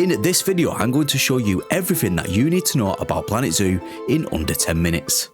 In this video, I'm going to show you everything that you need to know about Planet Zoo in under 10 minutes.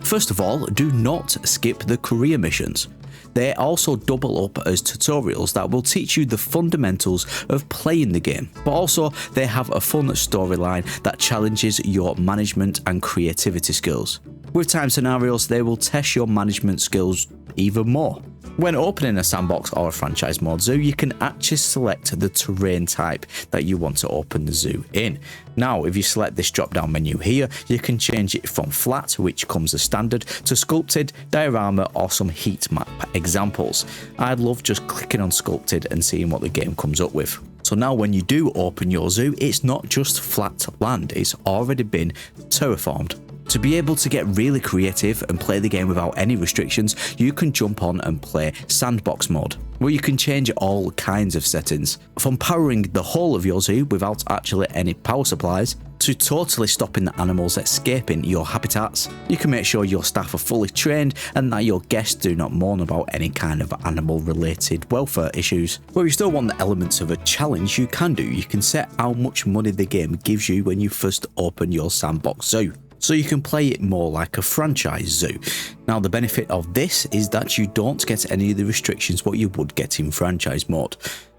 First of all, do not skip the career missions. They also double up as tutorials that will teach you the fundamentals of playing the game, but also they have a fun storyline that challenges your management and creativity skills. With time scenarios, they will test your management skills even more. When opening a sandbox or a franchise mode zoo, you can actually select the terrain type that you want to open the zoo in. Now, if you select this drop down menu here, you can change it from flat, which comes as standard, to sculpted, diorama, or some heat map examples. I love just clicking on sculpted and seeing what the game comes up with. So now when you do open your zoo, it's not just flat land, it's already been terraformed. To be able to get really creative and play the game without any restrictions, you can jump on and play sandbox mode, where you can change all kinds of settings, from powering the whole of your zoo without actually any power supplies, to totally stopping the animals escaping your habitats. You can make sure your staff are fully trained and that your guests do not moan about any kind of animal related welfare issues. But if you still want the elements of a challenge, you can set how much money the game gives you when you first open your sandbox zoo, so you can play it more like a franchise zoo. Now, the benefit of this is that you don't get any of the restrictions what you would get in franchise mode,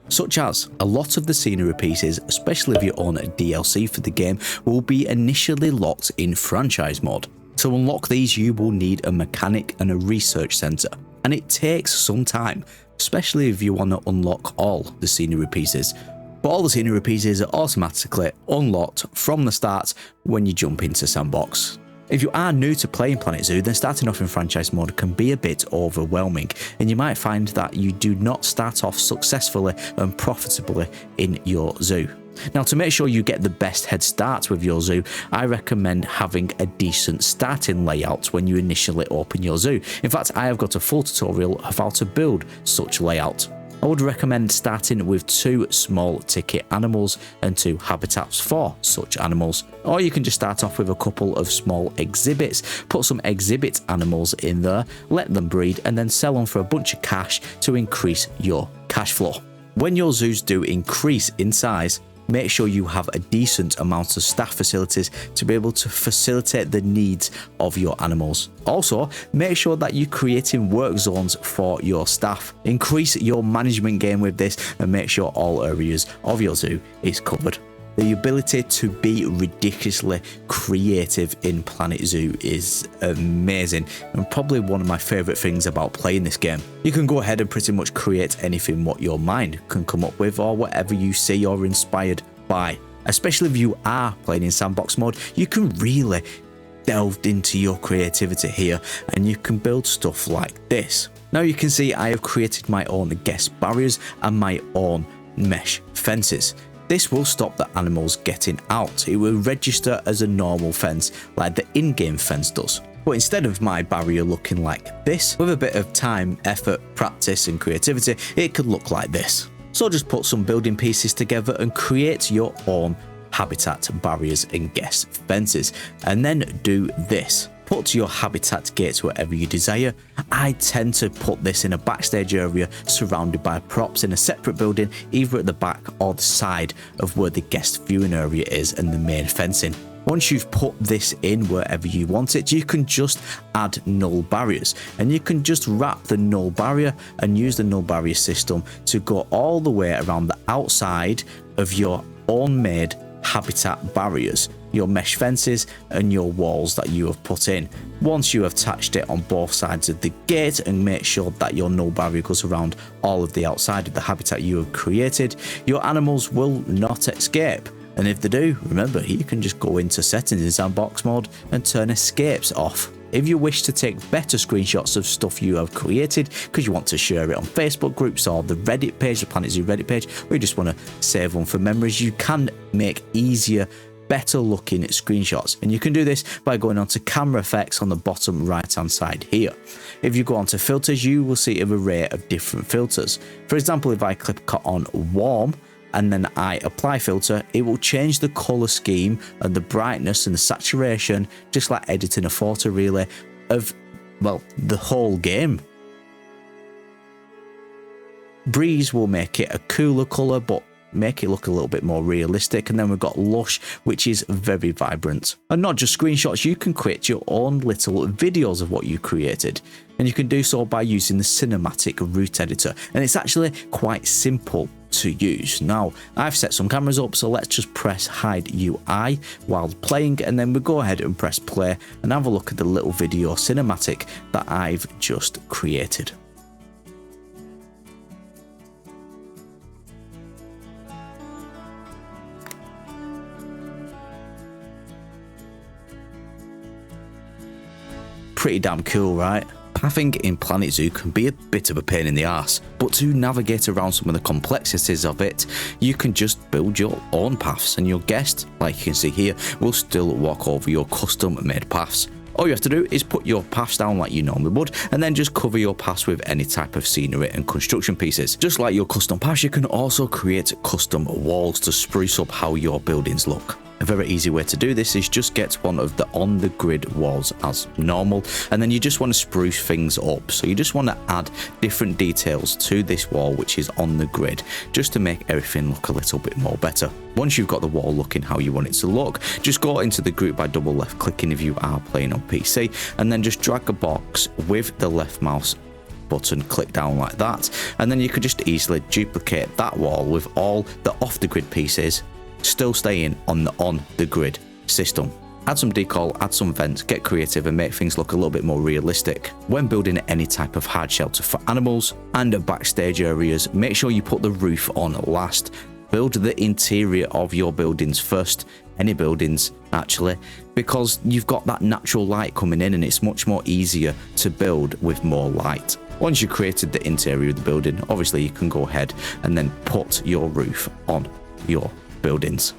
such as a lot of the scenery pieces, especially if you own a DLC for the game, will be initially locked in franchise mode. To unlock these, you will need a mechanic and a research center, and it takes some time, especially if you want to unlock all the scenery pieces. But all the scenery pieces are automatically unlocked from the start when you jump into sandbox. If you are new to playing Planet Zoo, then starting off in franchise mode can be a bit overwhelming, and you might find that you do not start off successfully and profitably in your zoo. Now, to make sure you get the best head start with your zoo, I recommend having a decent starting layout when you initially open your zoo. In fact, I have got a full tutorial of how to build such layout. I would recommend starting with 2 small ticket animals and 2 habitats for such animals. Or you can just start off with a couple of small exhibits, put some exhibit animals in there, let them breed, and then sell them for a bunch of cash to increase your cash flow. When your zoos do increase in size, make sure you have a decent amount of staff facilities to be able to facilitate the needs of your animals. Also, make sure that you're creating work zones for your staff. Increase your management game with this and make sure all areas of your zoo is covered. The ability to be ridiculously creative in Planet Zoo is amazing and probably one of my favourite things about playing this game. You can go ahead and pretty much create anything what your mind can come up with or whatever you see you're inspired by. Especially if you are playing in sandbox mode, you can really delve into your creativity here and you can build stuff like this. Now you can see I have created my own guest barriers and my own mesh fences. This will stop the animals getting out. It will register as a normal fence like the in-game fence does. But instead of my barrier looking like this, with a bit of time, effort, practice and creativity, it could look like this. So just put some building pieces together and create your own habitat barriers and guest fences. And then do this. Put your habitat gates wherever you desire. I tend to put this in a backstage area surrounded by props in a separate building, either at the back or the side of where the guest viewing area is and the main fencing. Once you've put this in wherever you want it, you can just add null barriers, and you can just wrap the null barrier and use the null barrier system to go all the way around the outside of your own made habitat barriers, your mesh fences and your walls that you have put in. Once you have attached it on both sides of the gate and make sure that your null barrier goes around all of the outside of the habitat you have created, your animals will not escape. And if they do, remember, you can just go into settings in sandbox mode and turn escapes off. If you wish to take better screenshots of stuff you have created because you want to share it on Facebook groups or the Reddit page, the Planet Zoo Reddit page, or you just want to save one for memories, you can make easier, better looking screenshots. And you can do this by going onto camera effects on the bottom right hand side here. If you go onto filters, you will see an array of different filters. For example, if I click on warm, and then I apply filter, it will change the color scheme and the brightness and the saturation, just like editing a photo really, of, well, the whole game. Breeze will make it a cooler colour, but make it look a little bit more realistic. And then we've got Lush, which is very vibrant. And not just screenshots, you can create your own little videos of what you created. And you can do so by using the cinematic root editor. And it's actually quite simple to use. Now, I've set some cameras up, so let's just press hide UI while playing, and then we go ahead and press play and have a look at the little video cinematic that I've just created. Pretty damn cool, right? Pathing in Planet Zoo can be a bit of a pain in the arse, but to navigate around some of the complexities of it, you can just build your own paths, and your guest, like you can see here, will still walk over your custom made paths. All you have to do is put your paths down like you normally would, and then just cover your paths with any type of scenery and construction pieces. Just like your custom paths, you can also create custom walls to spruce up how your buildings look. A very easy way to do this is just get one of the on the grid walls as normal, and then you just want to spruce things up. So you just want to add different details to this wall which is on the grid, just to make everything look a little bit more better. Once you've got the wall looking how you want it to look, just go into the group by double left clicking if you are playing on PC, and then just drag a box with the left mouse button, click down like that, and then you could just easily duplicate that wall with all the off the grid pieces still staying on the grid system. Add some decal, add some vents, get creative and make things look a little bit more realistic. When building any type of hard shelter for animals and backstage areas, make sure you put the roof on last. Build the interior of your buildings first, any buildings actually, because you've got that natural light coming in and it's much more easier to build with more light. Once you've created the interior of the building, obviously you can go ahead and then put your roof on your buildings.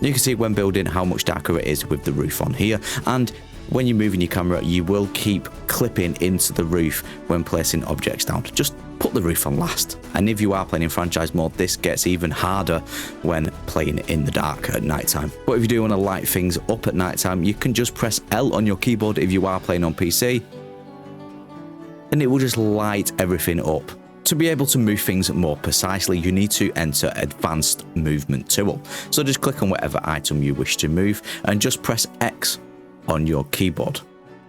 You can see when building how much darker it is with the roof on here, and when you're moving your camera you will keep clipping into the roof when placing objects down. Just put the roof on last. And if you are playing in franchise mode, this gets even harder when playing in the dark at night time. But if you do want to light things up at night time, you can just press L on your keyboard if you are playing on PC, and it will just light everything up. To be able to move things more precisely, you need to enter Advanced Movement Tool. So just click on whatever item you wish to move and just press X on your keyboard.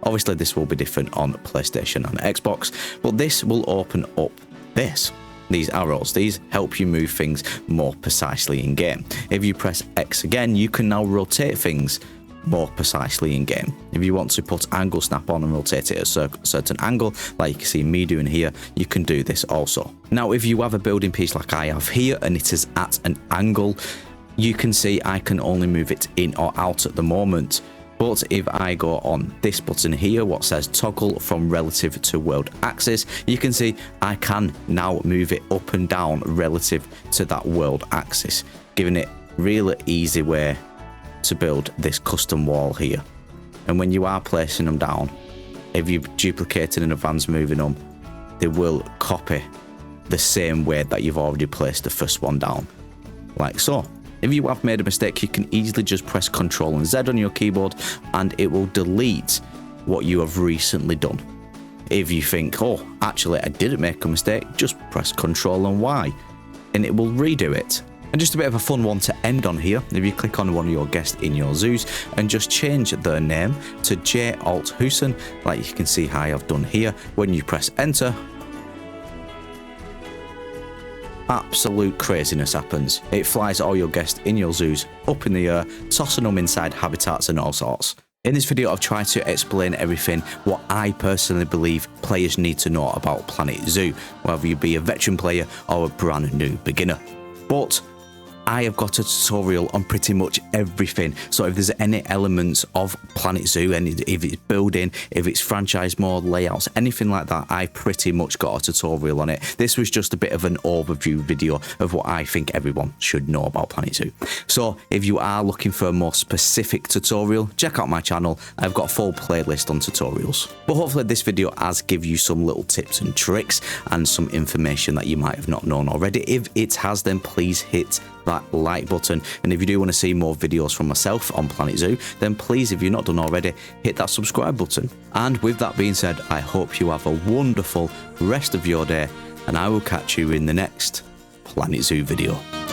Obviously this will be different on PlayStation and Xbox, but this will open up these arrows. These help you move things more precisely in game. If you press X again, you can now rotate things more precisely in game. If you want to put angle snap on and rotate it at a certain angle, like you can see me doing here, you can do this also. Now if you have a building piece like I have here and it is at an angle, you can see I can only move it in or out at the moment. But if I go on this button here, what says toggle from relative to world axis, you can see I can now move it up and down relative to that world axis, giving it really easy way to build this custom wall here. And when you are placing them down, if you've duplicated in advance moving them, they will copy the same way that you've already placed the first one down, like so. If you have made a mistake, you can easily just press Ctrl and Z on your keyboard and it will delete what you have recently done. If you think, oh, actually I didn't make a mistake, just press Ctrl and Y and it will redo it. And just a bit of a fun one to end on here, if you click on one of your guests in your zoos and just change their name to J Alt Hoosen, like you can see how I've done here, when you press enter, absolute craziness happens. It flies all your guests in your zoos up in the air, tossing them inside habitats and all sorts. In this video I've tried to explain everything what I personally believe players need to know about Planet Zoo, whether you be a veteran player or a brand new beginner. But I have got a tutorial on pretty much everything, so if there's any elements of Planet Zoo, and if it's building, if it's franchise mode, layouts, anything like that, I've pretty much got a tutorial on it. This was just a bit of an overview video of what I think everyone should know about Planet Zoo. So if you are looking for a more specific tutorial, check out my channel. I've got a full playlist on tutorials. But hopefully this video has give you some little tips and tricks and some information that you might have not known already. If it has, then please hit that like button. And if you do want to see more videos from myself on Planet Zoo, then please, if you're not done already, hit that subscribe button. And with that being said, I hope you have a wonderful rest of your day, and I will catch you in the next Planet Zoo video.